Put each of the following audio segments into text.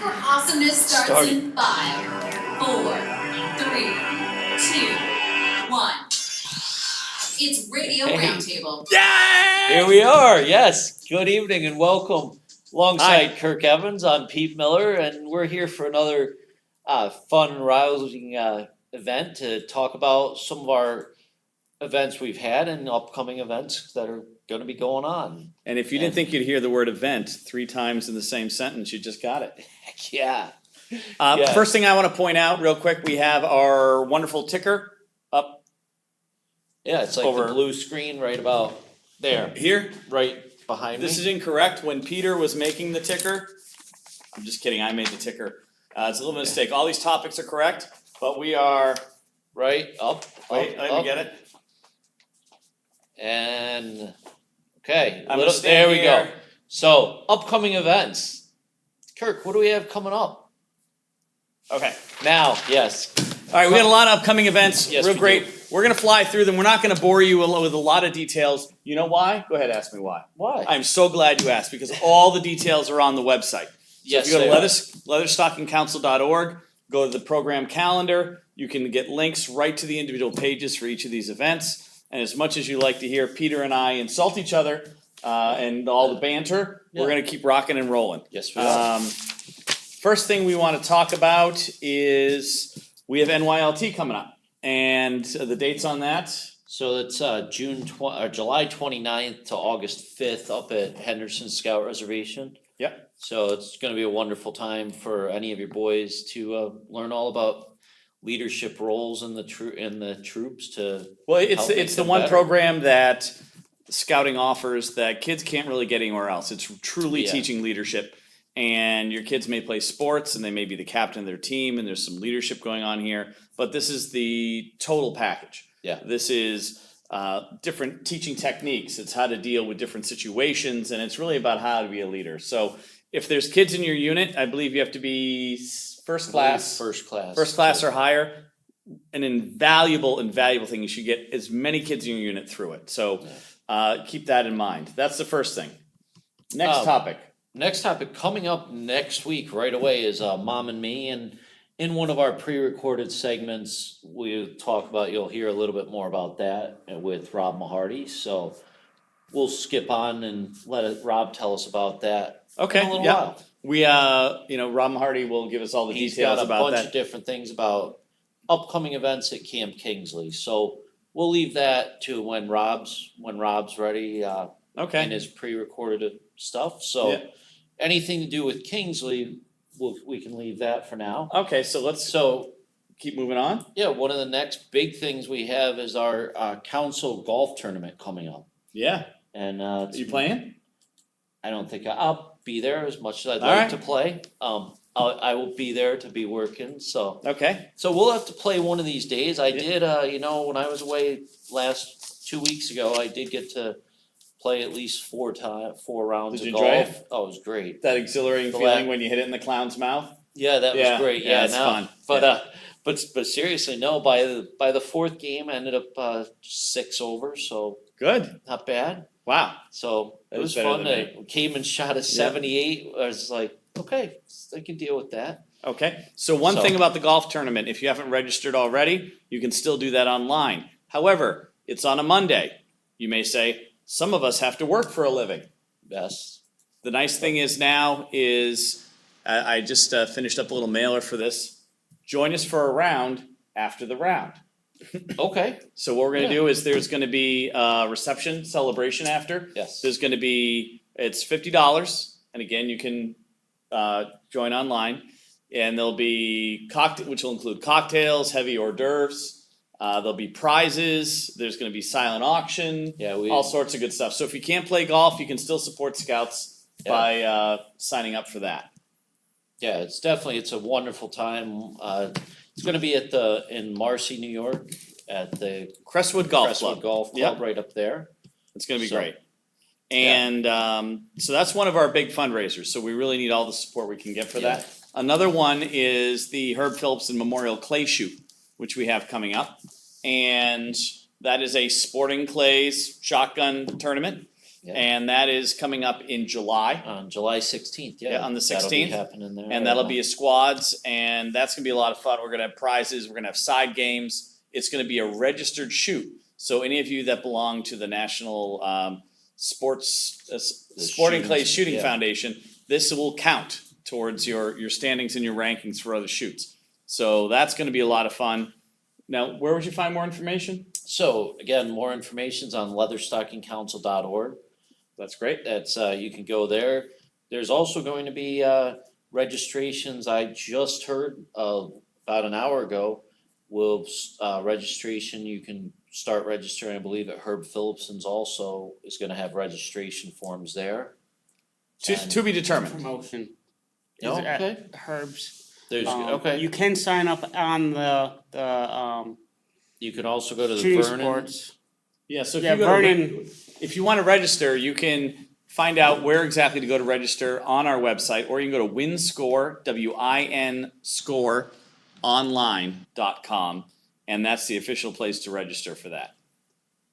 super awesomeness starts in 5, 4, 3, 2, 1. It's Radio Roundtable. Yay! Here we are, yes. Good evening and welcome. Alongside Kirk Evans, I'm Pete Miller, and we're here for another fun and rousing event to talk about some of our events we've had and upcoming events that are going to be going on. And if you didn't think you'd hear the word event 3 times in the same sentence, you just got it. Heck yeah. First thing I want to point out real quick, we have our wonderful ticker up. Yeah, it's like over the blue screen right about there. Here? Right behind This me. is incorrect. When Peter was making the ticker, I'm just kidding, I made the ticker. It's a little mistake. All these topics are correct, but we are... Right, up, Wait, let me get it. And, okay, I'm gonna stand there we here. go. So, upcoming events. Kirk, what do we have coming up? Okay. Now, yes. All right, we got a lot of upcoming events. Yes, Real we great. do. We're going to fly through them. We're not going to bore you with a lot of details. You know why? Go ahead, ask me why. Why? I'm so glad you asked, because all the details are on the website. So Yes, if you go they to are. leatherstockingcouncil.org, go to the program calendar, you can get links right to the individual pages for each of these events. And as much as you like to hear Peter and I insult each other and all the banter, we're going to keep rocking and rolling. Yes, we are. First thing we want to talk about is we have NYLT coming up. And the dates on that? So it's July 29th to August 5th up at Henderson Scout Reservation. Yep. So it's going to be a wonderful time for any of your boys to learn all about leadership roles in the troops to. Well, help make it's the them one better. program that Scouting offers that kids can't really get anywhere else. It's truly Yeah. teaching leadership. And your kids may play sports and they may be the captain of their team and there's some leadership going on here. But this is the total package. Yeah. This is different teaching techniques. It's how to deal with different situations, and it's really about how to be a leader. So if there's kids in your unit, I believe you have to be first class. First class. First class or higher. An invaluable thing. You should get as many kids in your unit through it. So keep that in mind. That's the first thing. Next topic. Next topic coming up next week right away is Mom and Me, and in one of our pre-recorded segments we talk about, you'll hear a little bit more about that with Rob Mahardy, so we'll skip on and let Rob tell us about that Okay, in a little yeah. while. We Rob Mahardy will give us all the He's details got a about bunch that. of different things about upcoming events at Camp Kingsley, so we'll leave that to when Rob's ready Okay. in his pre-recorded stuff, so Yeah. anything to do with Kingsley, we can leave that for now. Okay, so let's So, keep moving on. yeah, one of the next big things we have is our council golf tournament coming up. Yeah. And Are you playing? I don't think I'll be there as much as I'd All like right. to play. I will be there to be working, so Okay. we'll have to play one of these days. I did, when I was away last 2 weeks ago, I did get to play at least 4 rounds Did of you enjoy golf. it? Oh, it was great. That exhilarating The feeling la- when you hit it in the clown's mouth? Yeah, that was great. Yeah, it's fun. But seriously, no. By the 4th game, I ended up 6 over, so Good. not bad. Wow. So That it was was better fun. than I came and shot a 78. I was like, okay, I can deal with that. Okay. So one thing about the golf tournament, if you haven't registered already, you can still do that online. However, it's on a Monday. You may say, some of us have to work for a living. Yes. The nice thing is now is I just finished up a little mailer for this. Join us for a round after the round. Okay. So what we're going to Yeah. do is there's going to be a reception celebration after. Yes. There's going to be, it's $50. And again, you can join online. And there'll be which will include cocktails, heavy hors d'oeuvres. There'll be prizes. There's going to be silent auction. Yeah. All sorts of good stuff. So if you can't play golf, you can still support Scouts by signing up for that. Yeah. It's a wonderful time. It's going to be in Marcy, New York, at the Crestwood Golf Crestwood Club. Golf Club right up there. It's going to be So, great. And so that's one of our big fundraisers. So we really need all the support we can get for that. Another one is the Herb Phillipson Memorial Clay Shoot, which we have coming up. And that is a sporting clays shotgun tournament. Yeah. And that is coming up in July. On July 16th, yeah. Yeah, on the That'll be 16th. happening there. And that'll be a squads, and that's gonna be a lot of fun. We're gonna have prizes, we're gonna have side games. It's gonna be a registered shoot. So any of you that belong to the National Sporting Clays Shooting yeah. Foundation, this will count towards your standings and your rankings for other shoots. So that's gonna be a lot of fun. Now, where would you find more information? So again, more information's on leatherstockingcouncil.org. That's great. That's you can go there. There's also going to be registrations. I just heard about an hour ago. Registration, you can start registering. I believe at Herb Phillipson's also is going to have registration forms there. To be determined. Promotion. No, Is it at okay. Herb's. There's okay. You can sign up on the You can also go to the shooting Vernon. sports. Yeah, so if Yeah, you go Vernon. if you wanna register, you can find out where exactly to go to register on our website, or you can go to WinScore, WIN online.com, and that's the official place to register for that.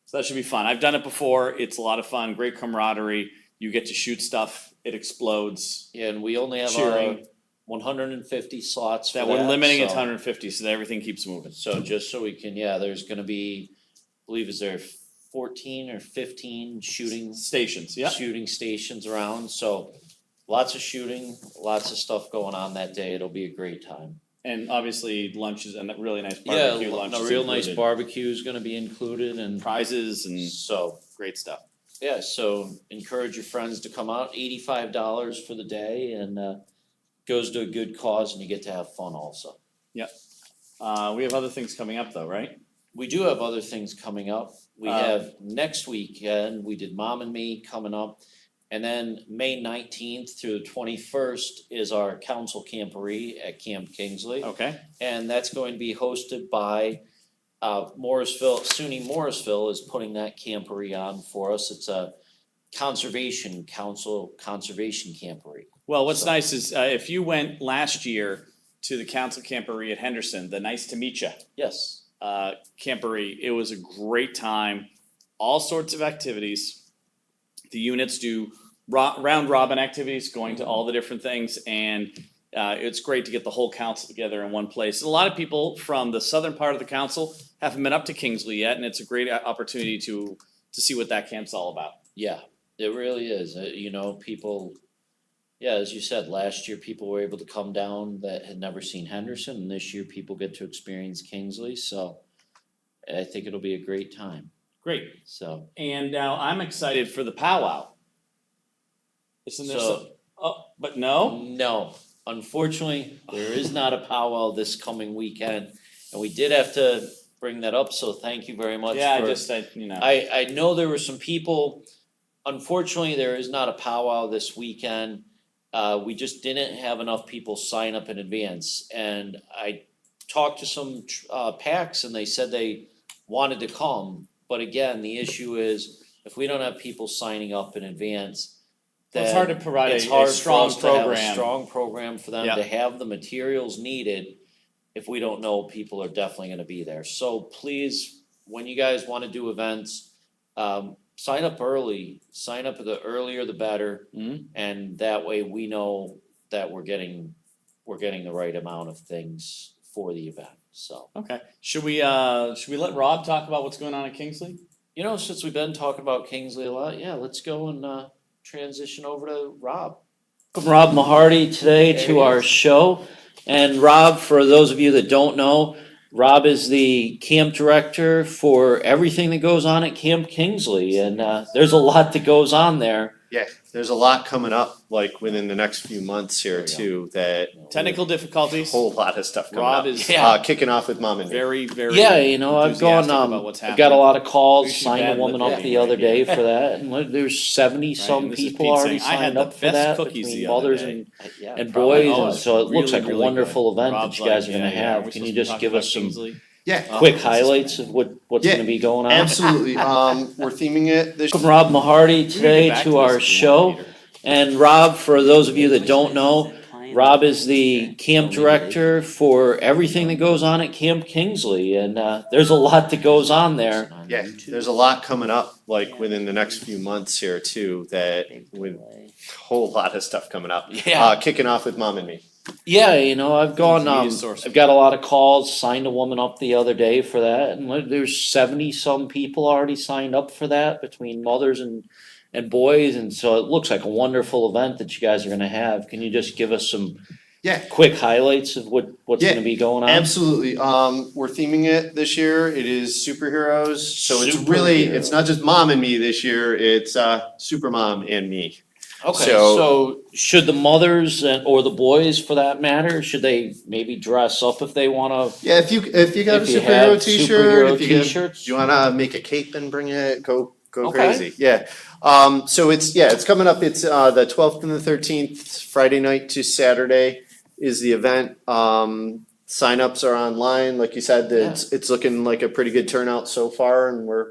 So that should be fun. I've done it before. It's a lot of fun, great camaraderie. You get to shoot stuff, it explodes. Yeah, and we only have Cheering. 150 slots for That we're limiting it to so- 150, so that everything keeps moving. So just so we can, yeah, there's gonna be, I believe is there 14 or 15 shooting Stations, yeah. shooting stations around, so lots of shooting, lots of stuff going on that day. It'll be a great time. And obviously lunches and that really nice Yeah, barbecue lunch. a real nice barbecue is gonna be included and Prizes and so, great stuff. yeah, so encourage your friends to come out. $85 for the day and goes to a good cause and you get to have fun also. We have other things coming up though, right? We do have other things coming up. We have next weekend, we did Mom and Me coming up. And then May 19th through the 21st is our council camporee at Camp Kingsley. Okay, And that's going to be hosted by Morrisville, SUNY Morrisville is putting that camporee on for us. It's a conservation camporee. well, what's So- nice is if you went last year to the council camporee at Henderson, the Nice to Meet Ya Yes, camporee, it was a great time. All sorts of activities. The units do round robin activities, going to all the different things, and it's great to get the whole council together in one place. A lot of people from the southern part of the council haven't been up to Kingsley yet, and it's a great opportunity to see what that camp's all about. yeah, it really is. You know, people, yeah, as you said, last year people were able to come down that had never seen Henderson, and this year people get to experience Kingsley, so I think it'll be a great time, Great. so. And now I'm excited for the powwow. Isn't there So- but no? No, unfortunately, there is not a powwow this coming weekend, and we did have to bring that up, so thank you very much Yeah, for. I know there were some people, unfortunately, there is not a powwow this weekend. We just didn't have enough people sign up in advance, and I talked to some PACs and they said they wanted to come, but again, the issue is if we don't have people signing up in advance, Well, it's then hard to provide it's a hard for strong us to have a program. strong program for them Yeah. to have the materials needed if we don't know people are definitely gonna be there. So please, when you guys wanna do events, sign up early, sign up the earlier the better. Mhm. And that way we know that we're getting the right amount of things for the event, so. Okay, should we let Rob talk about what's going on at Kingsley? You know, since we've been talking about Kingsley a lot, yeah, let's go and transition over to Rob. Welcome Rob Mahardy today There to he our is. show. And Rob, for those of you that don't know, Rob is the camp director for everything that goes on at Camp Kingsley, and there's a lot that goes on there. Yeah, there's a lot coming up, like within the next few months here There we go. too, that Technical a difficulties. whole lot of stuff coming Rob up. is Yeah. Kicking off with Mom and Me. very, very Yeah, you know, I've gone, enthusiastic about what's I've got a happening. lot of calls, We should signed a ban woman lip up the reading other right here. day for that, and look, there's 70 Right, some and this is people Pete already saying, "I had signed the up for best that cookies between the other mothers day." and Probably. boys, Oh, and it's so it looks really, like a really wonderful good. event that Rob's you guys like, are gonna yeah, have. we're Can you supposed to be just talking give us about some Kingsley? Yeah, quick highlights of what's Yeah, gonna be going on? absolutely. We're theming it this. Welcome Rob Mahardy We can get today back to this our if you show. want, Peter. And Rob, for those of you that don't know, Rob is the camp director for everything that goes on at Camp Kingsley, and there's a lot that goes on there. Yeah, there's a lot coming up, like within the next few months here too, that with a whole lot of stuff coming up. Yeah. Kicking off with Mom and Me. Yeah, I've gone, Media source. I've got a lot of calls, signed a woman up the other day for that, and there's 70-some people already signed up for that between mothers and boys, and so it looks like a wonderful event that you guys are gonna have. Can you just give us some Yeah. quick highlights of what's Yeah, gonna be going on? Absolutely. We're theming it this year. It is superheroes. So it's not just Mom and Me this year. It's Super Mom and Me. Okay, So- so should the mothers or the boys for that matter, should they maybe dress up if they wanna? Yeah, if you got a If you superhero have t-shirt, superhero if you t-shirts? you wanna make a cape and bring it, go Okay. crazy. Yeah. So it's coming up. It's the 12th and the 13th, Friday night to Saturday is the event. Signups are online. Like you said, it's looking like a pretty good turnout so far, and we're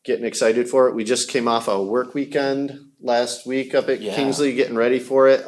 getting excited for it. We just came off a work weekend last week up at Yeah. Kingsley, getting ready for it.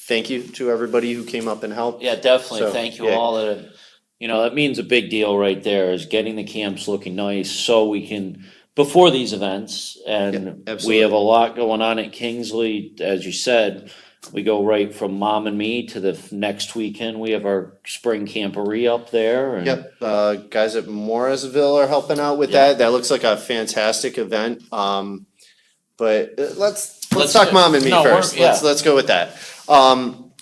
Thank you to everybody who came up and helped. Yeah, definitely, So, thank you yeah. all, that means a big deal right there, is getting the camps looking nice, so we can, before these events, Yeah, and we absolutely. have a lot going on at Kingsley, as you said. We go right from Mom and Me to the next weekend, we have our spring camporee up there, and. Yep, guys at Morrisville are helping out with Yeah. that. That looks like a fantastic event. But let's Let's talk go- Mom and Me no, first. yeah. Let's go with that.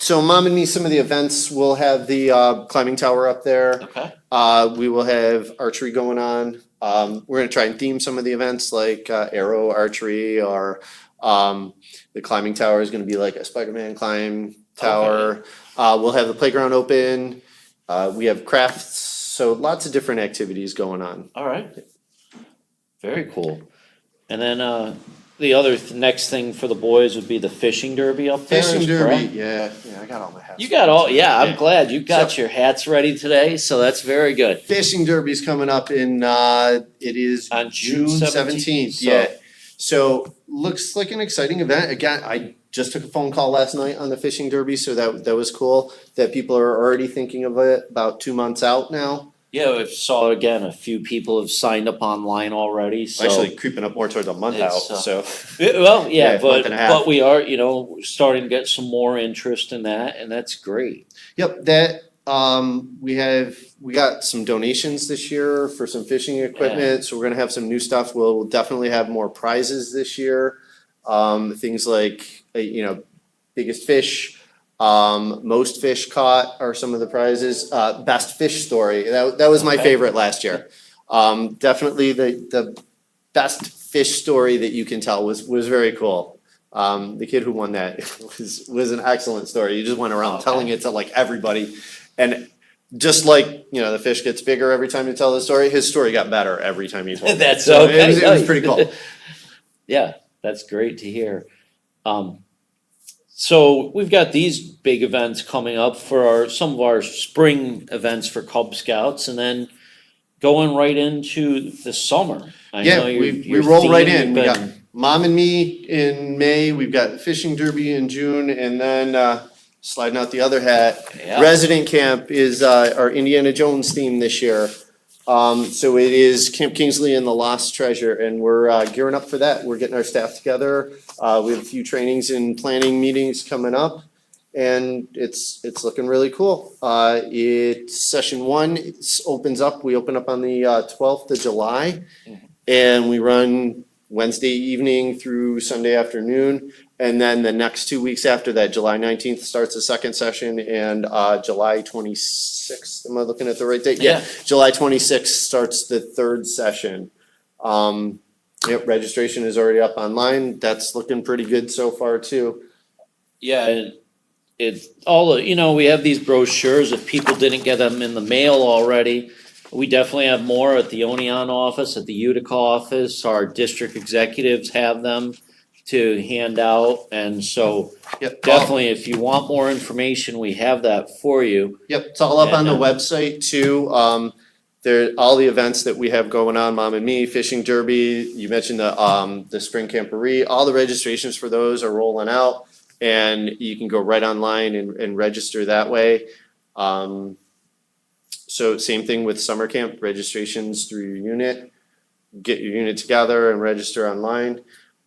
So Mom and Me, some of the events, we'll have the climbing tower up there. Okay, We will have archery going on. We're gonna try and theme some of the events like arrow archery, or the climbing tower is gonna be like a Spider-Man climb tower. We'll have the playground open. We have crafts, so lots of different activities going on. alright. Very cool. And then, the other next thing for the boys would be the fishing derby up there, Fishing is derby, correct? yeah, I got all my hats. You got I'm Yeah. glad you got So- your hats ready today, so that's very good. Fishing derby's coming up in it is On June June 17th, seventeenth, so- yeah. So looks like an exciting event. Again, I just took a phone call last night on the fishing derby, so that was cool. That people are already thinking of it about 2 months out now. Yeah, we saw again, a few people have signed up online already, so. Actually creeping up more towards a month out, It's, so. Well, yeah, Yeah, but month and a half. we are, starting to get some more interest in that, and that's great. Yep, we got some donations this year for some fishing equipment, so we're gonna have some new stuff. We'll definitely have more prizes this year. Things like, biggest fish, most fish caught are some of the prizes. Best fish story, that was my Okay. favorite last year. Definitely the best fish story that you can tell was very cool. The kid who won that was an excellent story. You just went around Okay. telling it to like everybody. And just like, the fish gets bigger every time you tell the story, his story got better every time he told it. That's So okay. it was pretty cool. Yeah, that's great to hear. So we've got these big events coming up for some of our spring events for Cub Scouts, and then going right into the summer. I Yeah, know we your roll right theme, in. you've We got been- Mom and Me in May, we've got fishing derby in June, and then sliding out the other hat. Yeah. Resident camp is our Indiana Jones theme this year. So it is Camp Kingsley and the Lost Treasure, and we're gearing up for that. We're getting our staff together. We have a few trainings and planning meetings coming up, and it's looking really cool. It's session one, opens up, we open up on the 12th of July, and we run Wednesday evening through Sunday afternoon. And then the next 2 weeks after that, July 19th starts the second session, and July 26th, am I looking at the right date? Yeah. July 26th starts the third session. Registration is already up online. That's looking pretty good so far too. Yeah, and it's we have these brochures, if people didn't get them in the mail already, we definitely have more at the Oneon office, at the Utica office, our district executives have them to hand out, and so Yep. definitely, if you want more information, we have that for you. Yep, it's all up on the And, website too. All the events that we have going on, Mom and Me, Fishing Derby, you mentioned the spring camporee, all the registrations for those are rolling out. and you can go right online and register that way. So same thing with summer camp, registrations through your unit. Get your unit together and register online.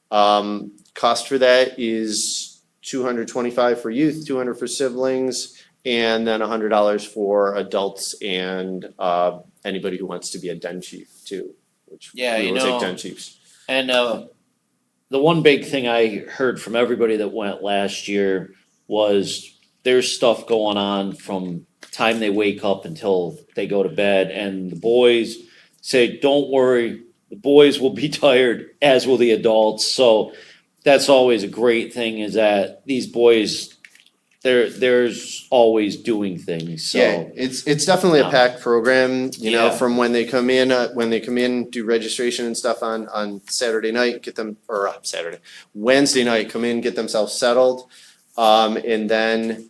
Cost for that is $225 for youth, $200 for siblings, and then $100 for adults and anybody who wants to be a den chief too, which Yeah, we you will take know, den chiefs. And the one big thing I heard from everybody that went last year was there's stuff going on from time they wake up until they go to bed, and the boys say, don't worry, the boys will be tired, as will the adults. So that's always a great thing, is that these boys, there's always doing things, so. Yeah, it's definitely a Yeah. packed program, you know, Yeah. from when they come in, do registration and stuff on Saturday night, get them, or Wednesday night, come in, get themselves settled. And then,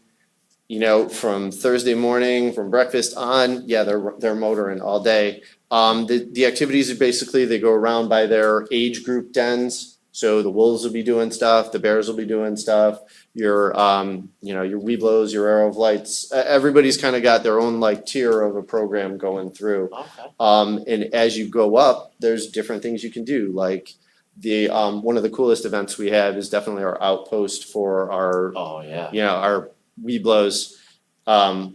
you know, from Thursday morning, from breakfast on, yeah, they're motoring all day. The activities are basically, they go around by their age group dens. So the wolves will be doing stuff, the bears will be doing stuff, your your Weeblos, your Arrow of Lights, everybody's kind of got their own like tier of a program going through. Okay. And as you go up, there's different things you can do, like the one of the coolest events we have is definitely our outpost for our Oh, yeah. our Weeblos, our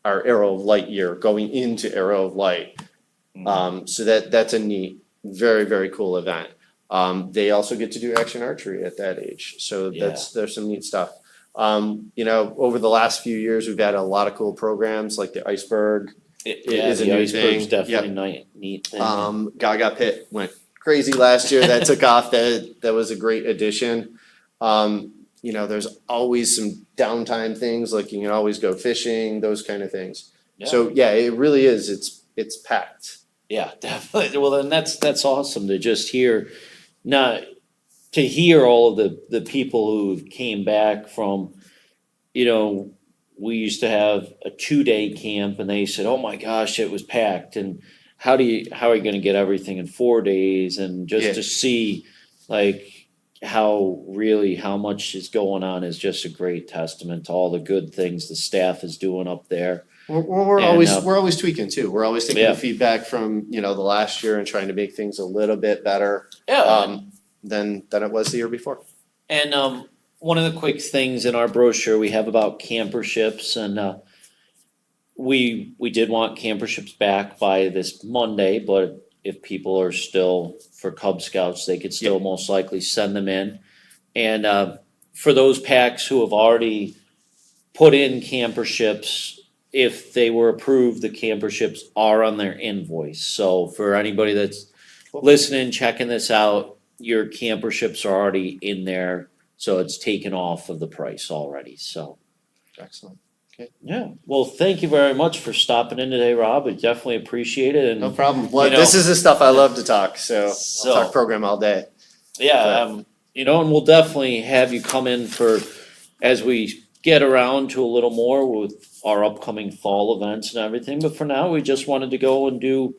Arrow of Light year, going into Arrow of Light. So that's a neat, very, very cool event. They also get to do action archery at that age, so there's some neat stuff. Over the last few years, we've had a lot of cool programs, like the Iceberg is a the new iceberg's thing. definitely neat thing. Gaga Pit went crazy last year, that took off, that was a great addition. There's always some downtime things, like you can always go fishing, those kind of things. Yeah. So yeah, it really is, it's packed. Yeah, definitely. Well, then that's awesome to just hear, to hear all of the people who came back from, we used to have a 2-day camp, and they said, oh my gosh, it was packed, and how are you gonna get everything in 4 days? And just to see like how much is going on is just a great testament to all the good things the staff is doing up there. We're always tweaking too. We're always taking Yeah. the feedback from, the last year and trying to make things a little bit better than it was the year before. And one of the quick things in our brochure we have about camperships, and we did want camperships back by this Monday, but if people are still for Cub Scouts, they could still most likely send them in. And for those packs who have already put in camperships, if they were approved, the camperships are on their invoice. So for anybody that's listening, checking this out, your camperships are already in there, so it's taken off of the price already, so. Excellent. Yeah, well, thank you very much for stopping in today, Rob, I definitely appreciate it, and. No problem. Well, you know- this is the stuff I love to talk, so So- I'll talk program all day. Yeah, and we'll definitely have you come in as we get around to a little more with our upcoming fall events and everything, but for now, we just wanted to go and do,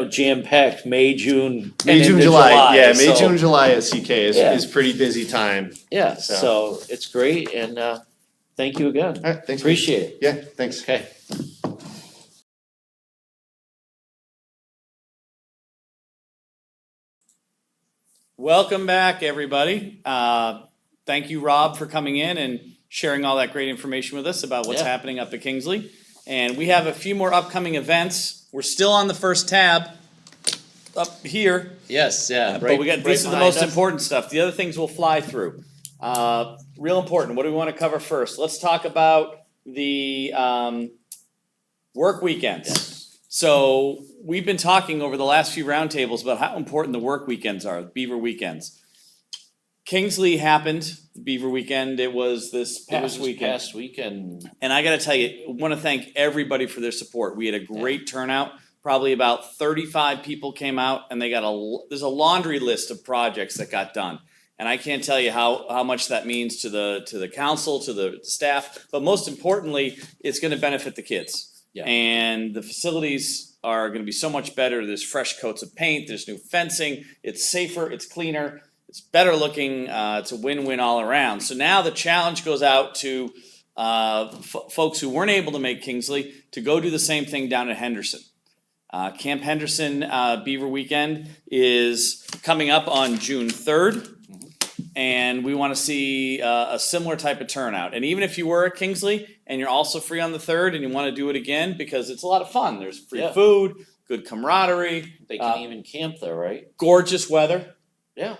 jam-packed May, June, and into July. Yeah, May, so- June, July at CK Yeah. is pretty busy time. Yeah, So- so it's great, and thank you again, All right, thanks. appreciate it, Yeah, thanks. okay. Welcome back, everybody. Thank you, Rob, for coming in and sharing all that great information with us about what's Yeah. happening up at Kingsley. And we have a few more upcoming events. We're still on the first tab up here, Yes, yeah. but we got, this is the most important stuff. The other things we'll fly through. Real important. What do we want to cover first? Let's talk about the work weekends. So we've been talking over the last few roundtables about how important the work weekends are, Beaver weekends. Kingsley happened, Beaver weekend, it was this past weekend. Past weekend. And I gotta tell you, I wanna thank everybody for their support. We had a great turnout. Probably about 35 people came out, and there's a laundry list of projects that got done. And I can't tell you how much that means to the council, to the staff, but most importantly, it's gonna benefit the kids. Yeah. And the facilities are gonna be so much better. There's fresh coats of paint, there's new fencing, it's safer, it's cleaner. it's better looking, it's a win-win all around. So now the challenge goes out to folks who weren't able to make Kingsley to go do the same thing down at Henderson. Camp Henderson Beaver Weekend is coming up on June 3rd. And we want to see a similar type of turnout. And even if you were at Kingsley and you're also free on the 3rd and you want to do it again, because it's a lot of fun. There's free food, good camaraderie. They can even camp there, right? Gorgeous weather. Yeah.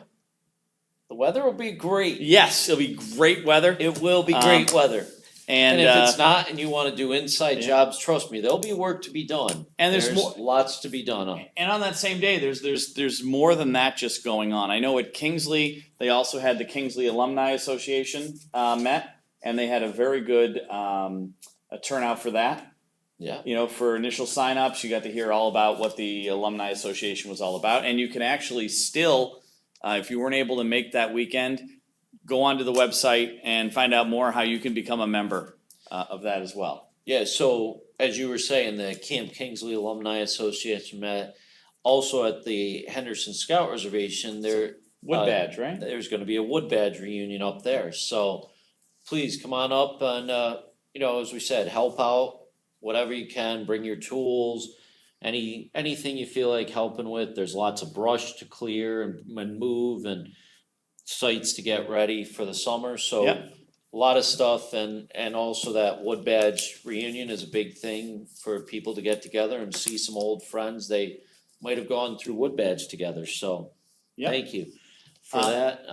The weather will be great. Yes, it'll be great weather. It will be great weather. And if it's not and you want to do inside jobs, trust me, there'll be work to be done. And there's more, lots to be done. And on that same day, there's more than that just going on. I know at Kingsley, they also had the Kingsley Alumni Association met, and they had a very good a turnout for that. Yeah. You know, for initial signups, you got to hear all about what the Alumni Association was all about, and you can actually still, if you weren't able to make that weekend, go onto the website and find out more how you can become a member of that as well. Yeah, so as you were saying, the Camp Kingsley Alumni Association met. Also at the Henderson Scout Reservation, there Wood badge, right? there's gonna be a Wood Badge reunion up there, so please come on up and, as we said, help out whatever you can, bring your tools, anything you feel like helping with. There's lots of brush to clear and move and sites to get ready for the summer, so Yep. a lot of stuff, and also that Wood Badge reunion is a big thing for people to get together and see some old friends they might have gone through Wood Badge together, so Yep. thank you for that.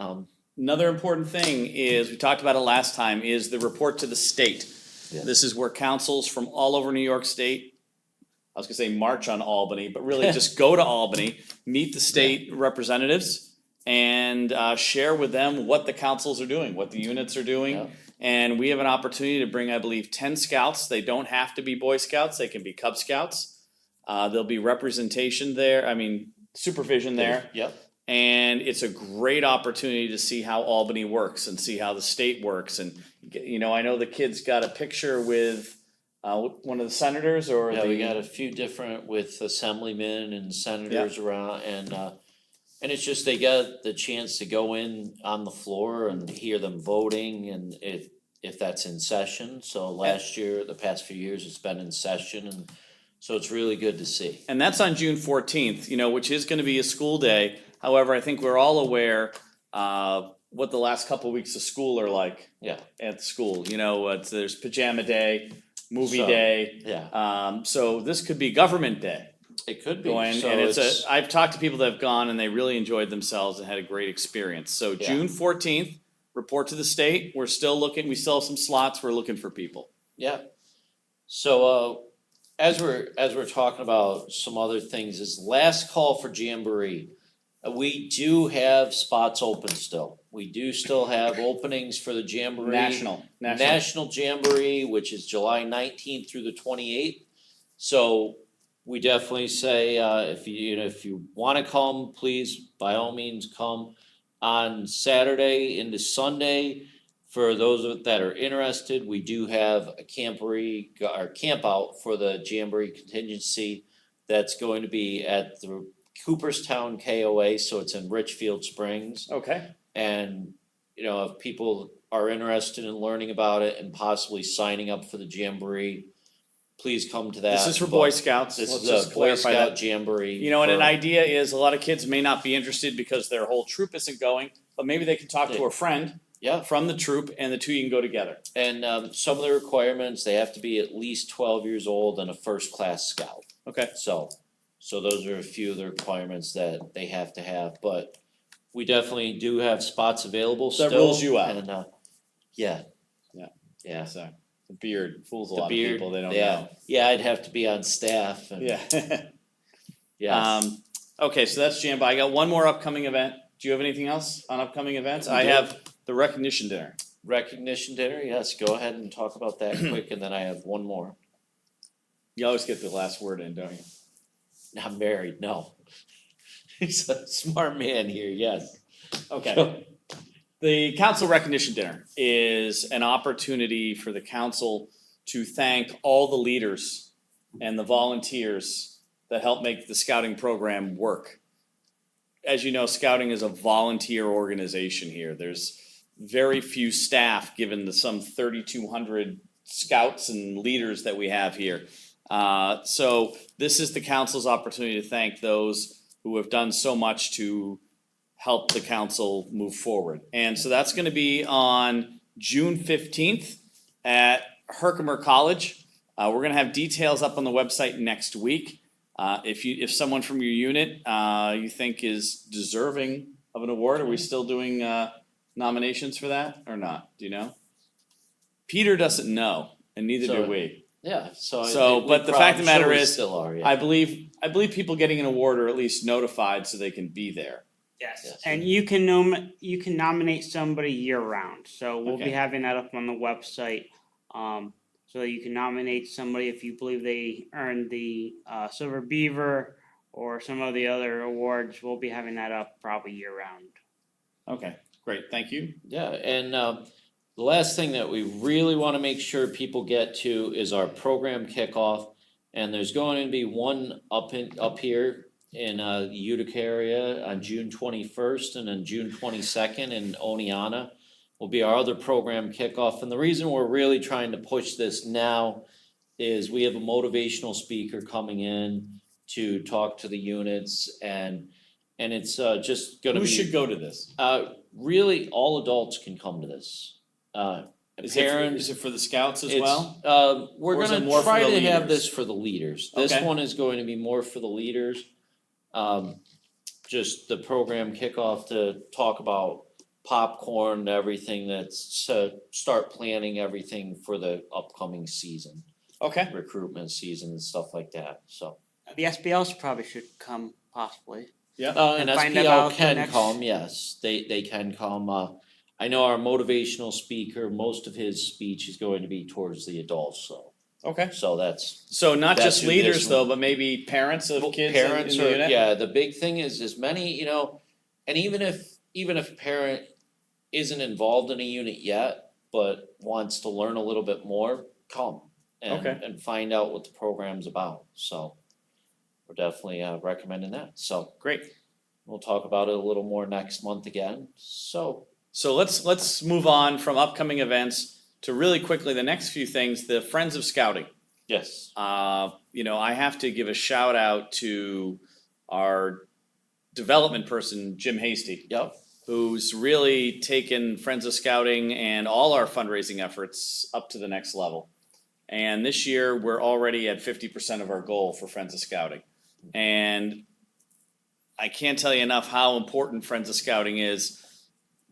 Another important thing is, we talked about it last time, is the report to the state. Yeah. This is where councils from all over New York State, I was gonna say march on Albany, but really just go to Albany, meet the state representatives, and share with them what the councils are doing, what the units are doing. Yeah. And we have an opportunity to bring, I believe, 10 scouts. They don't have to be Boy Scouts, they can be Cub Scouts. There'll be representation there, supervision there. Yep. And it's a great opportunity to see how Albany works and see how the state works. And, I know the kids got a picture with one of the senators or Yeah, the. we got a few different with assemblymen and senators around, and it's just they got the chance to go in on the floor and hear them voting, and if that's in session. So last year, the past few years, it's been in session, and so it's really good to see. And that's on June 14th, which is gonna be a school day. However, I think we're all aware what the last couple of weeks of school are like. Yeah. At school, there's pajama day, movie So, day. Yeah, So this could be government day. it could be. Going, So and I've talked to people that have gone and they really enjoyed themselves and had a great experience. So Yeah. June 14th, report to the state. We still have some slots. We're looking for people. Yeah. So as we're talking about some other things, is last call for Jamboree. We do have spots open still. We do still have openings for the Jamboree. National Jamboree, which is July 19th through the 28th. So we definitely say if you want to come, please by all means come on Saturday into Sunday. For those that are interested, we do have a camp out for the Jamboree contingency that's going to be at the Cooperstown KOA, so it's in Richfield Springs. Okay. And if people are interested in learning about it and possibly signing up for the Jamboree, please come to that. This is for Boy Scouts. This Let's is just a Boy clarify Scout that. Jamboree. And an idea is a lot of kids may not be interested because their whole troop isn't going, but maybe they can talk to a friend Yeah, from the troop and the two you can go together. and some of the requirements, they have to be at least 12 years old and a first class scout. Okay. So those are a few of the requirements that they have to have, but we definitely do have spots available still. That rules you out. And yeah. Yeah. Yeah. So the beard fools a The lot beard, of people. They don't yeah. know. Yeah, I'd have to be on staff and Yeah. yes. Okay, so that's Jambo. I got one more upcoming event. Do you have anything else on upcoming events? We I do. have the recognition dinner. Recognition dinner, yes, go ahead and talk about that quick, and then I have one more. You always get the last word in, don't you? Not married, no. He's a smart man here, yes. Okay. The council recognition dinner is an opportunity for the council to thank all the leaders and the volunteers that help make the scouting program work. as you know, Scouting is a volunteer organization here. There's very few staff given the some 3,200 scouts and leaders that we have here. So this is the council's opportunity to thank those who have done so much to help the council move forward. And so that's gonna be on June 15th at Herkimer College. We're gonna have details up on the website next week. If someone from your unit you think is deserving of an award, are we still doing nominations for that or not? Do you know? Peter doesn't know, and neither do So- we. Yeah, so. But the fact of the matter is, Still are, yeah. I believe people getting an award are at least notified so they can be there. Yes, Yes. and you can nominate somebody year round, so we'll Okay. be having that up on the website. So that you can nominate somebody if you believe they earned the Silver Beaver or some of the other awards. We'll be having that up probably year round. Okay, great, thank you. Yeah, and the last thing that we really wanna make sure people get to is our program kickoff. And there's going to be one up here in the Utica area on June 21st, and then June 22nd in Oneonta will be our other program kickoff. And the reason we're really trying to push this now is we have a motivational speaker coming in to talk to the units, and it's just gonna Who be. should go to this? Really, all adults can come to this. Parents. Is it for the scouts as It's, well? we're Or is it gonna more for try the to have leaders? this for the leaders. This Okay. one is going to be more for the leaders. Just the program kickoff to talk about popcorn, everything that's to start planning everything for the upcoming season, Okay, recruitment season and stuff like that, so. The SBLs probably should come possibly. And And find SPL about the can next- come, yes, they can come, I know our motivational speaker, most of his speech is going to be towards the adults, okay. so that's. So not That's just who leaders this though, one- but maybe parents of kids Parents in the are, unit? yeah, the big thing is as many, and even if a parent isn't involved in a unit yet, but wants to learn a little bit more, come Okay. and find out what the program's about, so. We're definitely recommending that, so Great. we'll talk about it a little more next month again, so. So let's move on from upcoming events to really quickly the next few things, the Friends of Scouting. Yes. I have to give a shout out to our development person, Jim Hasty, Yep. who's really taken Friends of Scouting and all our fundraising efforts up to the next level. And this year, we're already at 50% of our goal for Friends of Scouting. And I can't tell you enough how important Friends of Scouting is.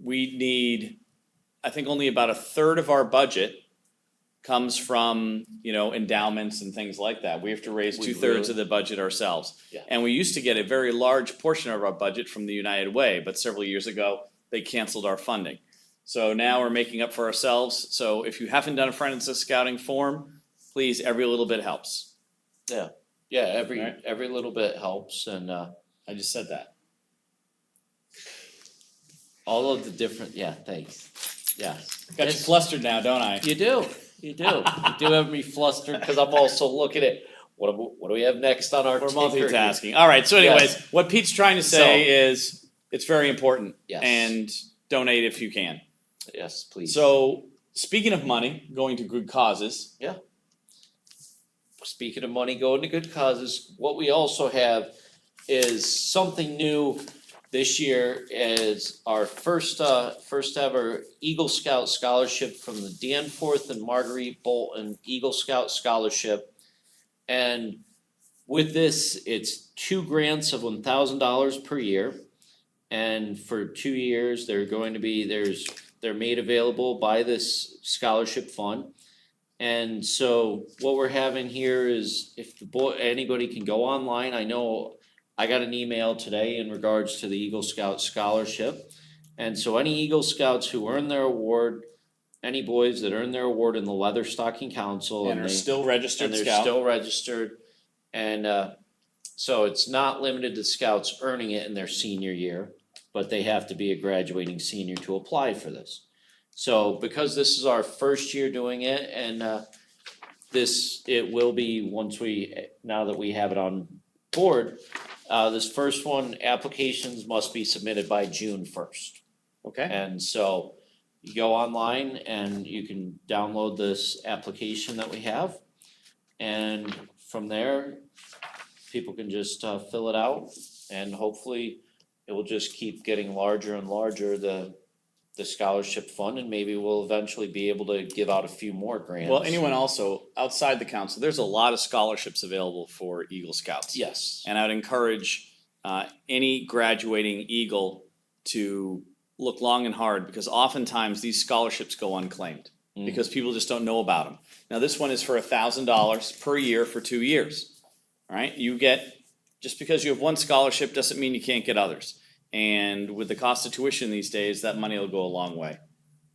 We need, I think only about a third of our budget comes from, endowments and things like that. We have to raise We 2/3 really- of the budget ourselves. Yeah. And we used to get a very large portion of our budget from the United Way, but several years ago, they canceled our funding. So now we're making up for ourselves. So if you haven't done a Friends of Scouting form, please, every little bit helps. Yeah, Right. every little bit helps, and I just said that. all of the different, thanks, yeah. Got you flustered now, don't I? You do, you do have me flustered, cause I'm also looking at, what do we have next on our We're ticker here? multitasking. All right, so anyways, Yes. what Pete's trying to say is, it's very important. Yes. And donate if you can. Yes, please. So, speaking of money, going to good causes, Speaking of money going to good causes, what we also have is something new this year is our first ever Eagle Scout scholarship from the Danforth and Marguerite Bolton Eagle Scout Scholarship. And with this, it's 2 grants of $1,000 per year. And for 2 years, they're made available by this scholarship fund. And so what we're having here is if anybody can go online, I know I got an email today in regards to the Eagle Scout scholarship. And so any Eagle Scouts who earn their award, any boys that earn their award in the Leatherstocking Council and are still registered and they're scout. still registered. And so it's not limited to scouts earning it in their senior year, but they have to be a graduating senior to apply for this. So because this is our first year doing it, and it will be now that we have it on board, This first one, applications must be submitted by June 1st. Okay, And so you go online and you can download this application that we have. And from there, people can just fill it out, and hopefully it will just keep getting larger and larger, the scholarship fund, and maybe we'll eventually be able to give out a few more grants. well, anyone also outside the council, there's a lot of scholarships available for Eagle Scouts. Yes, And I would encourage any graduating Eagle to look long and hard, because oftentimes these scholarships go unclaimed because people just don't know about them. Now, this one is for $1,000 per year for 2 years. All right, you get, just because you have one scholarship doesn't mean you can't get others. And with the cost of tuition these days, that money will go a long way.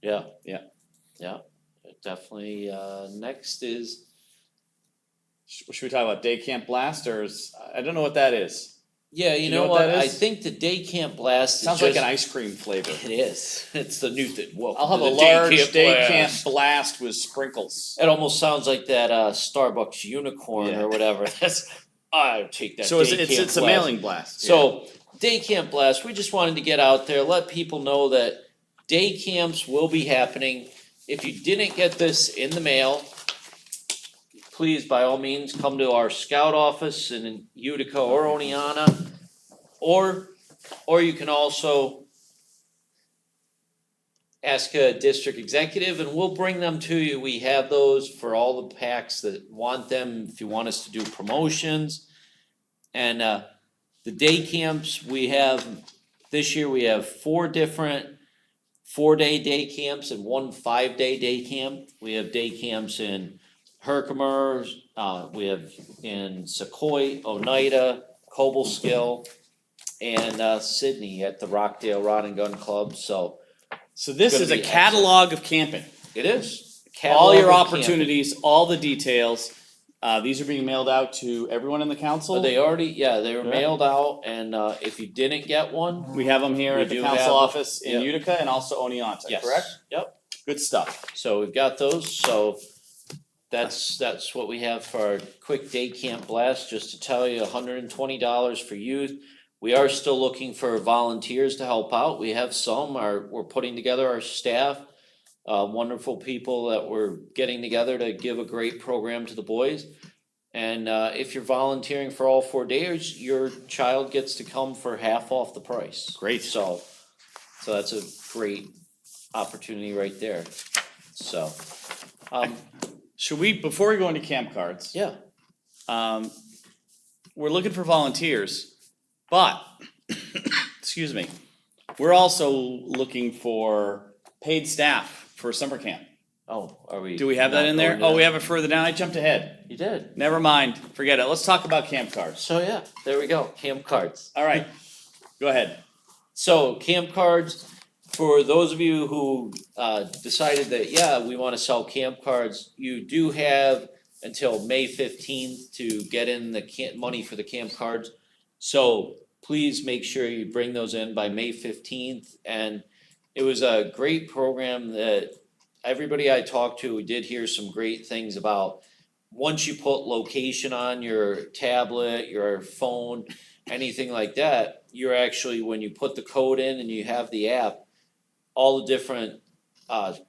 yeah. Yeah. Yeah, definitely, next is, Should we talk about Day Camp Blast, or I don't know what that is. yeah, Do you you know know what what, that I is? think the day camp blast is Sounds just. like an ice cream flavor. It is, it's the new thing, welcome I'll have to a the day large camp Day blast. Camp Blast with sprinkles. It almost sounds like that Starbucks unicorn Yeah. or whatever. I'll take that. So day it's camp a blast. mailing blast. So day camp blast. We just wanted to get out there, let people know that day camps will be happening. If you didn't get this in the mail, please by all means come to our scout office in Utica or Oneonta, or you can also ask a district executive and we'll bring them to you. We have those for all the packs that want them, if you want us to do promotions. And the day camps we have, this year we have 4 different 4-day day camps and 1 5-day day camp. We have day camps in Herkimer, we have in Sequoia, Oneida, Cobleskill, and Sydney at the Rockdale Rod and Gun Club. So this gonna is a be catalog of camping. it is. All your Catalog of camping. opportunities, all the details. These are being mailed out to everyone in the council. They already, yeah, they were Yeah. mailed out, and if you didn't get one, We have them here We at the do council have- office in yep. Utica and also Oneonta, yes, correct? Yep. Good stuff. So we've got those. So that's what we have for our quick day camp blast. Just to tell you, $120 for youth. We are still looking for volunteers to help out. We have some. We're putting together our staff. Wonderful people that we're getting together to give a great program to the boys. And if you're volunteering for all 4 days, your child gets to come for half off the price. Great. So that's a great opportunity right there. So, Should we, before we go into camp cards, yeah, we're looking for volunteers, but, excuse me, we're also looking for paid staff for summer camp. oh, are we? Do we have that not in there? going Oh, to- we have it further down. I jumped ahead. You did. Never mind. Forget it. Let's talk about camp cards. So yeah, there we go, camp cards. All right. Go ahead. So camp cards, for those of you who decided that, yeah, we wanna sell camp cards, you do have until May 15th to get in the money for the camp cards. So please make sure you bring those in by May 15th. And it was a great program that everybody I talked to, we did hear some great things about. Once you put location on your tablet, your phone, anything like that, you're actually, when you put the code in and you have the app, all the different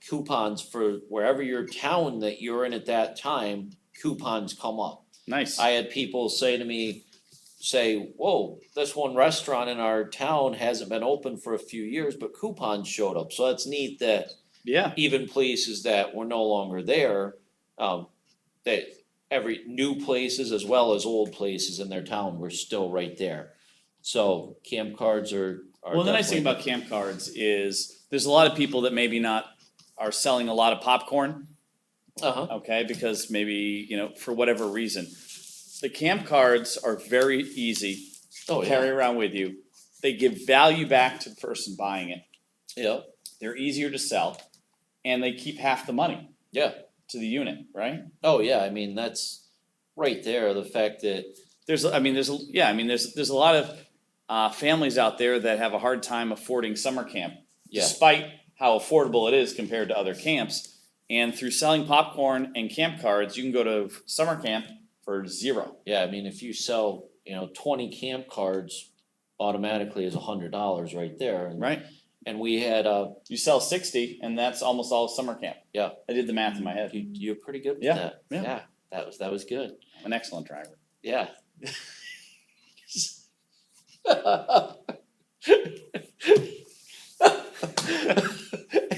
coupons for wherever your town that you're in at that time, coupons come up. Nice. I had people say to me, whoa, this one restaurant in our town hasn't been open for a few years, but coupons showed up. So that's neat that Yeah. even places that were no longer there, that every new places as well as old places in their town were still right there. So camp cards are Well, the nice thing about camp cards is there's a lot of people that maybe not are selling a lot of popcorn, okay, because maybe, for whatever reason. The camp cards are very easy to carry around with you. They give value back to the person buying it. Yeah, They're easier to sell, and they keep half the money yeah. to the unit, right? Oh, yeah, I mean, that's right there, the fact that, There's a lot of families out there that have a hard time affording summer camp, yeah, despite how affordable it is compared to other camps. And through selling popcorn and camp cards, you can go to summer camp for $0. yeah, I mean, if you sell 20 camp cards automatically is $100 right there. And, Right. And we had You sell 60, and that's almost all summer camp. Yeah. I did the math in my head. you're pretty good with Yeah, that. yeah. That was good. I'm an excellent driver. Yeah.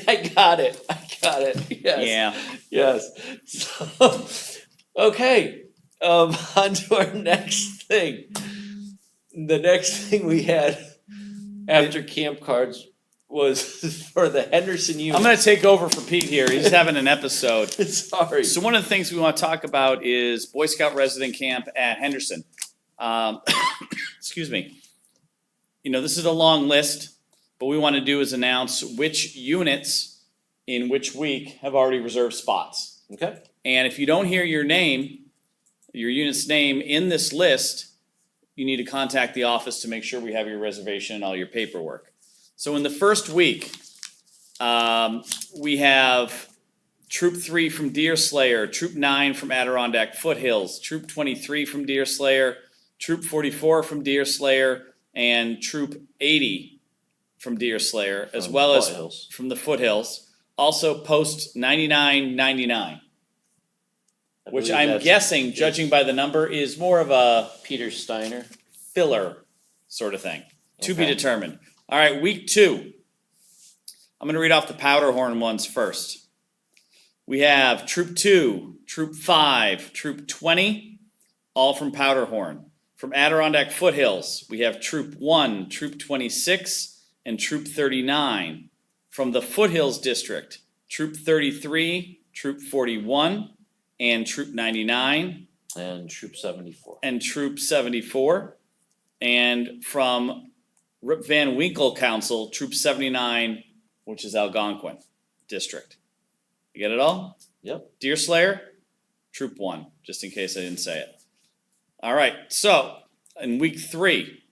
I got it. Yes. Yeah. Yes. So, okay. On to our next thing. The next thing we had after camp cards was for the Henderson unit. I'm going to take over for Pete here. He's having an episode. Sorry. So one of the things we want to talk about is Boy Scout resident camp at Henderson. Excuse me. This is a long list, but what we want to do is announce which units in which week have already reserved spots. Okay. And if you don't hear your unit's name in this list, you need to contact the office to make sure we have your reservation and all your paperwork. So in the first week, we have Troop 3 from Deerslayer, Troop 9 from Adirondack Foothills, Troop 23 from Deerslayer, Troop 44 from Deerslayer, and Troop 80 from Deerslayer, as well as from the Foothills. Also Post 9999, which I'm guessing, judging by the number, is more of a Peter Steiner filler sort of thing. To be determined. All right, week 2. I'm going to read off the Powderhorn ones first. We have Troop 2, Troop 5, Troop 20, all from Powderhorn. From Adirondack Foothills, we have Troop 1, Troop 26, and Troop 39. From the Foothills District, Troop 33, Troop 41, and Troop 99. And Troop 74. And Troop 74. And from Rip Van Winkle Council, Troop 79, which is Algonquin District. You get it all? Yep. Deerslayer, Troop 1, just in case I didn't say it. All right, so in week 3,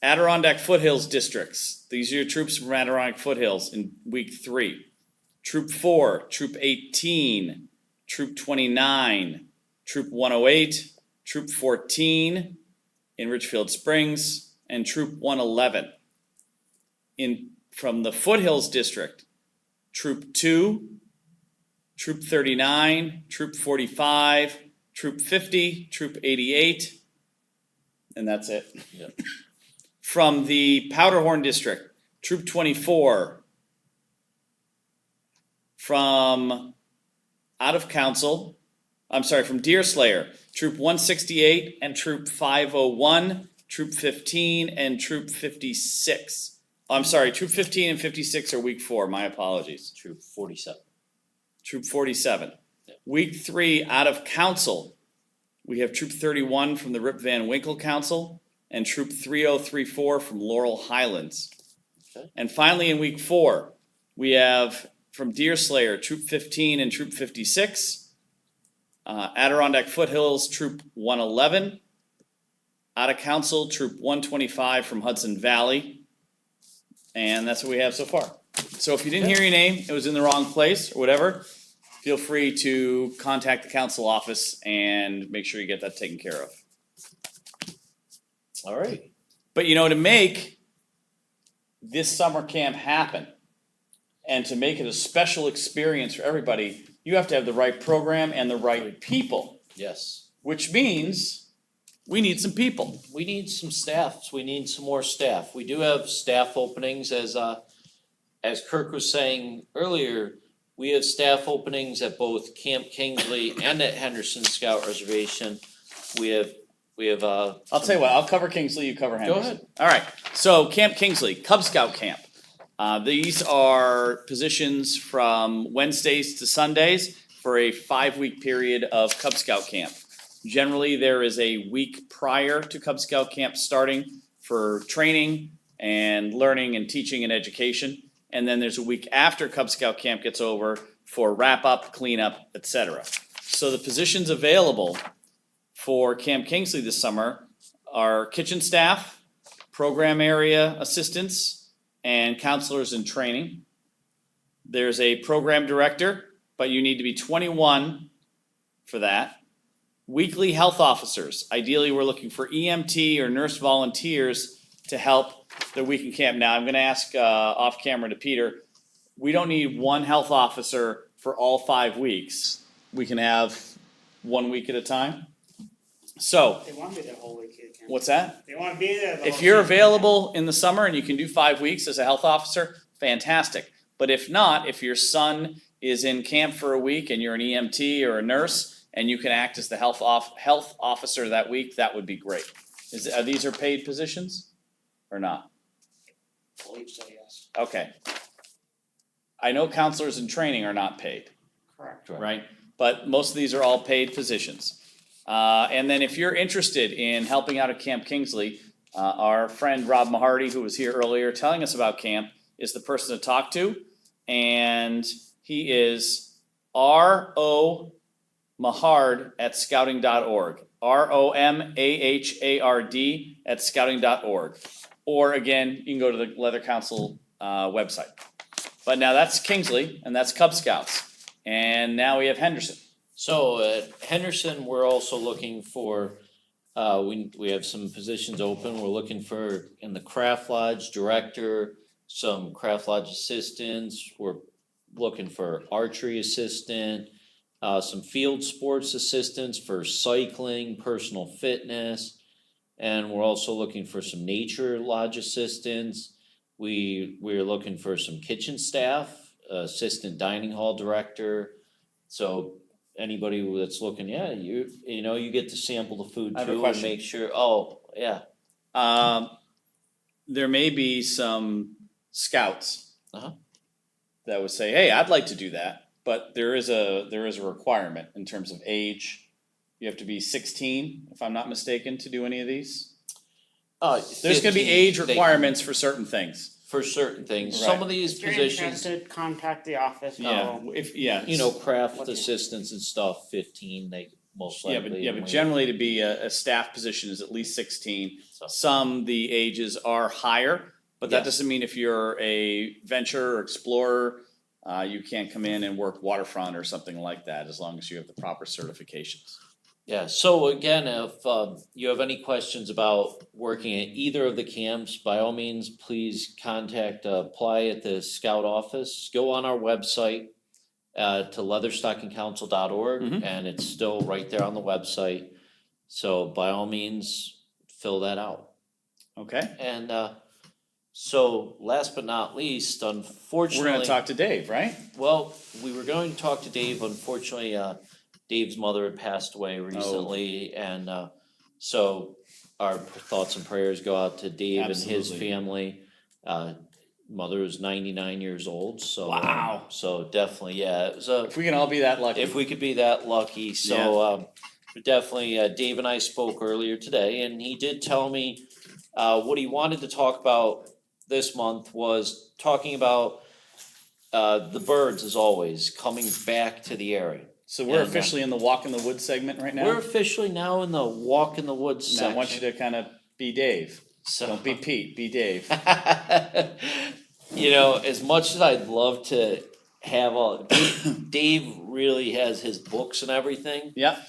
Adirondack Foothills districts. These are your troops from Adirondack Foothills in week 3. Troop 4, Troop 18, Troop 29, Troop 108, Troop 14 in Richfield Springs, and Troop 111. From the Foothills District, Troop 2, Troop 39, Troop 45, Troop 50, Troop 88, and that's it. Yep. From the Powderhorn District, Troop 24. From from Deerslayer, Troop 168 and Troop 501, Troop 15 and Troop 56. Troop 15 and 56 are week 4, my apologies. Troop 47. Troop 47. Yep. Week 3, out of council, we have Troop 31 from the Rip Van Winkle Council and Troop 3034 from Laurel Highlands. Okay. And finally in week 4, we have from Deerslayer, Troop 15 and Troop 56, Adirondack Foothills, Troop 111, out of council, Troop 125 from Hudson Valley, and that's what we have so far. So if you didn't hear your name, it was in the wrong place or whatever, feel free to contact the council office and make sure you get that taken care of. All right. But to make this summer camp happen and to make it a special experience for everybody, you have to have the right program and the right people, Yes. which means we need some people. We need some staff. We need some more staff. We do have staff openings as Kirk was saying earlier. We have staff openings at both Camp Kingsley and at Henderson Scout Reservation. We have I'll tell you what, I'll cover Kingsley, you cover Henderson. Go ahead. All right, so Camp Kingsley, Cub Scout Camp. These are positions from Wednesdays to Sundays for a 5-week period of Cub Scout Camp. Generally, there is a week prior to Cub Scout Camp starting for training and learning and teaching and education. And then there's a week after Cub Scout Camp gets over for wrap-up, cleanup, etc. So the positions available for Camp Kingsley this summer are kitchen staff, program area assistants, and counselors in training. There's a program director, but you need to be 21 for that. weekly health officers. Ideally, we're looking for EMT or nurse volunteers to help the week in camp. Now, I'm gonna ask off camera to Peter, we don't need one health officer for all 5 weeks. We can have 1 week at a time. So, They want to be there the whole week. You can. what's that? They want to be there the If whole you're season. available in the summer and you can do 5 weeks as a health officer, fantastic. But if not, if your son is in camp for a week and you're an EMT or a nurse and you can act as the health officer that week, that would be great. Are these paid positions or not? I believe so, yes. Okay. I know counselors in training are not paid, Correct. right? But most of these are all paid positions. And then if you're interested in helping out at Camp Kingsley, our friend Rob Mahardy, who was here earlier telling us about camp, is the person to talk to. And he is R.O. Mahard at scouting.org. ROMAHARD at scouting.org. Or again, you can go to the Leather Council website. But now that's Kingsley and that's Cub Scouts. And now we have Henderson. So at Henderson, we're also looking for, we have some positions open. We're looking for in the craft lodge director, some craft lodge assistants. We're looking for archery assistant, some field sports assistants for cycling, personal fitness. And we're also looking for some nature lodge assistants. We're looking for some kitchen staff, assistant dining hall director. So anybody that's looking, yeah, you know, you get to sample the food I have a too and question. make sure, oh, yeah. There may be some scouts Uh-huh. that would say, hey, I'd like to do that. But there is a requirement in terms of age. You have to be 16, if I'm not mistaken, to do any of these. There's gonna be 15, age they- requirements for certain things. For certain things, Right. some of these If you're positions, interested, contact the office. Yeah, you know, craft What do you- assistants and stuff, 15, they most Yeah, likely. but generally to be a staff position is at least 16. So- Some, the ages are higher, but that Yes. doesn't mean if you're a venture or explorer, you can't come in and work waterfront or something like that, as long as you have the proper certifications. Yeah, so again, if you have any questions about working at either of the camps, by all means, please apply at the scout office. Go on our website to leatherstockingcouncil.org, Mhm. and it's still right there on the website. So by all means, fill that out. Okay, And so last but not least, we're unfortunately. gonna talk to Dave, right? Well, we were going to talk to Dave, unfortunately, Dave's mother had passed away recently, and so our thoughts and prayers go out to Dave and his Absolutely. family. Mother was 99 years old, so Wow. so definitely, yeah, it was If we can all be that lucky. if we could be that lucky, so definitely, Dave and I spoke earlier today, and he did tell me what he wanted to talk about this month was talking about the birds, as always, coming back to the area. So we're and, officially in the Walk in the Woods segment right now? We're officially now in the walk in the woods Now, section. I want you to kind of be Dave. So, Don't be Pete, be Dave. you know, as much as I'd love to have Dave really has his books and everything, Yeah,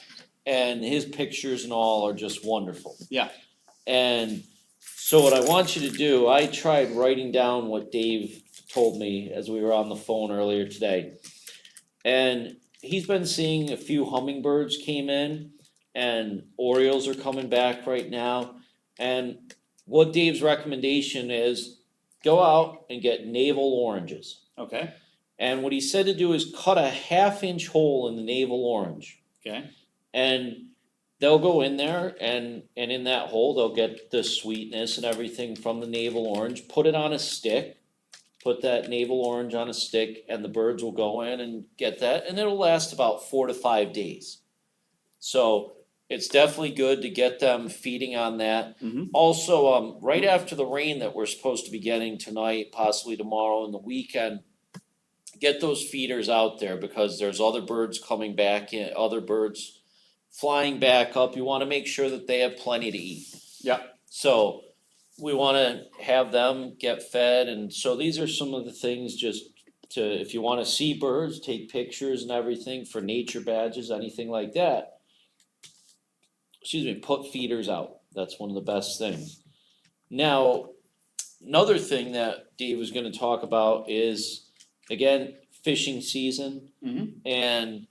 and his pictures and all are just wonderful. yeah. And so what I want you to do, I tried writing down what Dave told me as we were on the phone earlier today. And he's been seeing a few hummingbirds came in, and orioles are coming back right now. And what Dave's recommendation is, go out and get navel oranges. Okay, And what he said to do is cut a 1/2-inch hole in the navel orange. okay. And they'll go in there, and in that hole, they'll get the sweetness and everything from the navel orange, put it on a stick, put that navel orange on a stick, and the birds will go in and get that, and it'll last about 4 to 5 days. So it's definitely good to get them feeding on that. Mhm. Also, right after the rain that we're supposed to be getting tonight, possibly tomorrow and the weekend, get those feeders out there, because there's other birds coming back in, other birds flying back up. You wanna make sure that they have plenty to eat. Yeah. So we wanna have them get fed, and so these are some of the things just to, if you wanna see birds, take pictures and everything for nature badges, anything like that. put feeders out. That's one of the best things. Now, another thing that Dave was gonna talk about is, again, fishing season. Mhm. And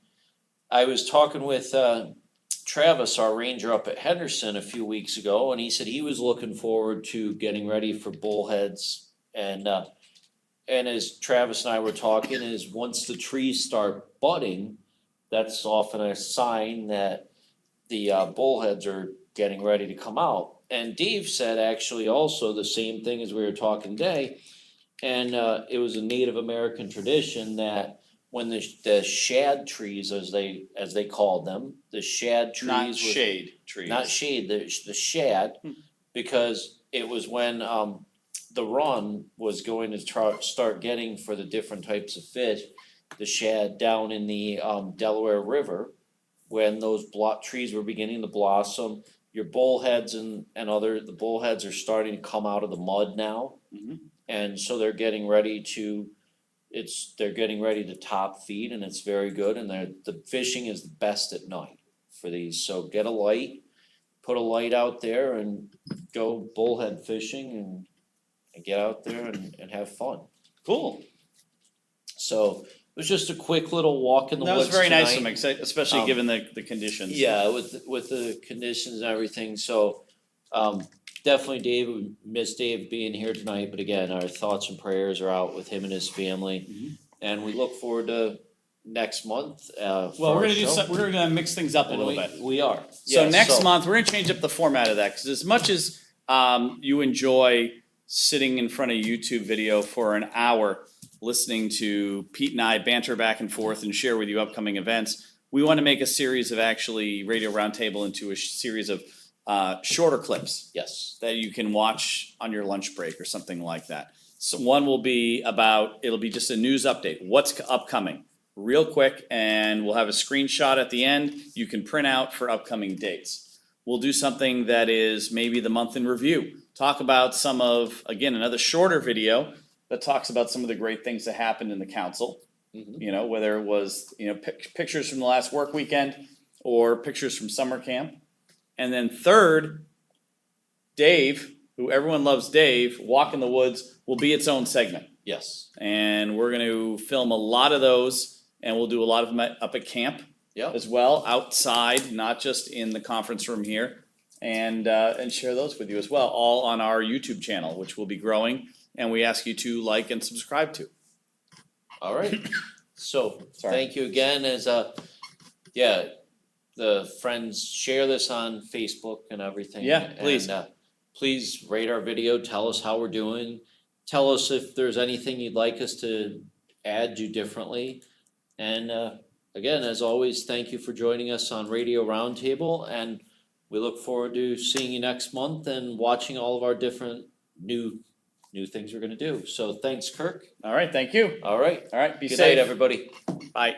I was talking with Travis, our ranger up at Henderson a few weeks ago, and he said he was looking forward to getting ready for bullheads. And as Travis and I were talking, is once the trees start budding, that's often a sign that the bullheads are getting ready to come out. And Dave said actually also the same thing as we were talking today. And it was a Native American tradition that when the shad trees, as they called them, the shad trees. Not shade trees. Not shade, the shad, because it was when the run was going to start getting for the different types of fish, the shad down in the Delaware River, when those trees were beginning to blossom. Your bullheads and the bullheads are starting to come out of the mud now. Mhm. And so they're getting ready to top feed, and it's very good, and the fishing is the best at night for these. So get a light, put a light out there and go bullhead fishing and get out there and have fun. Cool. So it was just a quick little walk in the That woods was very nice tonight. of him, especially given the conditions. Yeah, with the conditions and everything, so definitely Dave, we miss Dave being here tonight, but again, our thoughts and prayers are out with him and his family. Mhm. And we look forward to next month for Well, our we're gonna do show. we're gonna mix things up a And little bit. we are. So Yeah, next month, we're gonna change up the format of that, because as much as you enjoy sitting in front of YouTube video for an hour, listening to Pete and I banter back and forth and share with you upcoming events, we wanna make a series of actually Radio Roundtable into a series of shorter clips Yes, that you can watch on your lunch break or something like that. So one will be it'll be just a news update, what's upcoming, real quick, and we'll have a screenshot at the end you can print out for upcoming dates. We'll do something that is maybe the month in review, talk about another shorter video that talks about some of the great things that happened in the council. Mhm. You know, whether it was, pictures from the last work weekend or pictures from summer camp. And then third, Dave, who everyone loves Dave, Walk in the Woods, will be its own segment. yes, And we're gonna film a lot of those, and we'll do a lot of them up at camp yeah, as well, outside, not just in the conference room here. And share those with you as well, all on our YouTube channel, which will be growing, and we ask you to like and subscribe to. all right. So, Sorry. thank you again, the friends share this on Facebook and everything. Yeah, please. And please rate our video, tell us how we're doing, tell us if there's anything you'd like us to do differently. And again, as always, thank you for joining us on Radio Roundtable, and we look forward to seeing you next month and watching all of our different new things we're gonna do. So thanks, Kirk. All right, thank you. All right, All right, be good safe. night, everybody. Bye.